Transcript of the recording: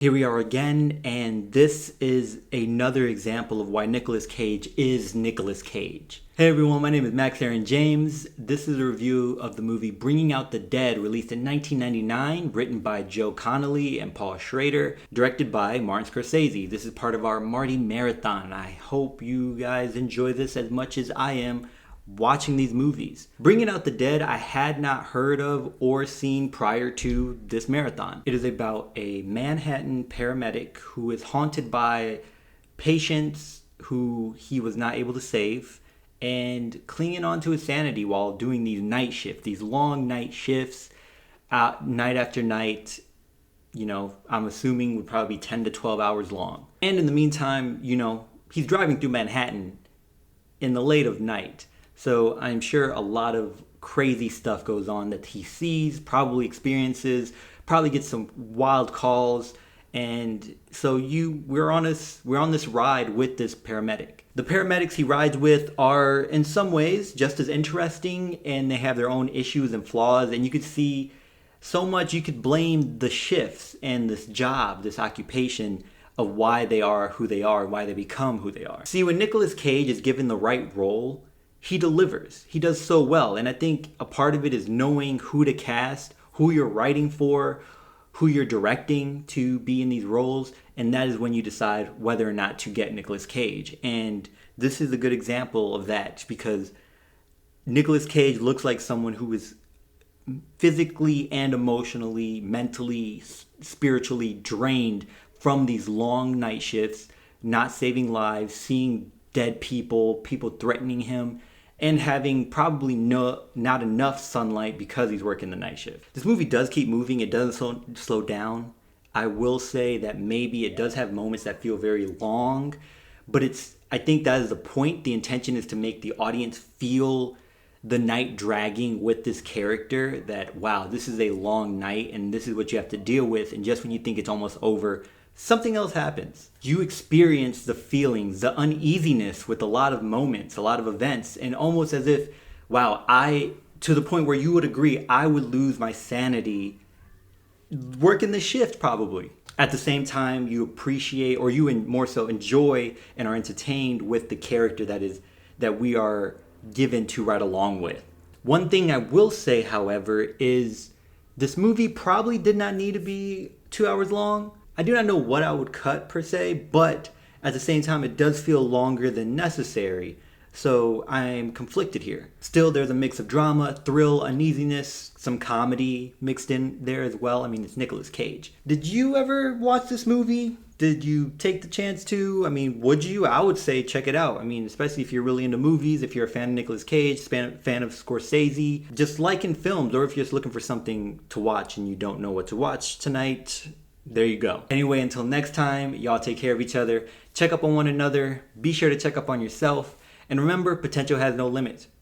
Here we are again, and this is another example of why Nicolas Cage is Nicolas Cage. Hey everyone, my name is Max Aaron James. This is a review of the movie Bringing Out the Dead, released in 1999, written by Joe Connolly and Paul Schrader, directed by Martin Scorsese. This is part of our Marti Marathon. I hope you guys enjoy this as much as I am watching these movies. Bringing Out the Dead I had not heard of or seen prior to this marathon. It is about a Manhattan paramedic who is haunted by patients who he was not able to save and clinging on to his sanity while doing these night shifts, these long night shifts, night after night. I'm assuming would probably be 10 to 12 hours long. And in the meantime, he's driving through Manhattan in the late of night. So I'm sure a lot of crazy stuff goes on that he sees, probably experiences, probably gets some wild calls. And so we're on this ride with this paramedic. The paramedics he rides with are in some ways just as interesting, and they have their own issues and flaws. And you could see so much you could blame the shifts and this job, this occupation, of why they are who they are, why they become who they are. See, when Nicolas Cage is given the right role, he delivers. He does so well. And I think a part of it is knowing who to cast, who you're writing for, who you're directing to be in these roles. And that is when you decide whether or not to get Nicolas Cage. And this is a good example of that, because Nicolas Cage looks like someone who is physically and emotionally, mentally, spiritually drained from these long night shifts, not saving lives, seeing dead people threatening him, and having probably not enough sunlight because he's working the night shift. This movie does keep moving. It doesn't slow down. I will say that maybe it does have moments that feel very long, but I think that is the point. The intention is to make the audience feel the night dragging with this character, that, wow, this is a long night and this is what you have to deal with. And just when you think it's almost over, something else happens. You experience the feelings, the uneasiness with a lot of moments, a lot of events, and almost as if, wow, to the point where you would agree, I would lose my sanity working the shift probably. At the same time, you appreciate, or you more so enjoy and are entertained with the character that we are given to ride along with. One thing I will say, however, is this movie probably did not need to be 2 hours long. I do not know what I would cut per se, but at the same time, it does feel longer than necessary. So I'm conflicted here. Still, there's a mix of drama, thrill, uneasiness, some comedy mixed in there as well. I mean, it's Nicolas Cage. Did you ever watch this movie? Did you take the chance to? I mean, would you? I would say check it out. I mean, especially if you're really into movies, if you're a fan of Nicolas Cage, fan of Scorsese, just liking films, or if you're just looking for something to watch and you don't know what to watch tonight, there you go. Anyway, until next time, y'all take care of each other. Check up on one another. Be sure to check up on yourself. And remember, potential has no limits.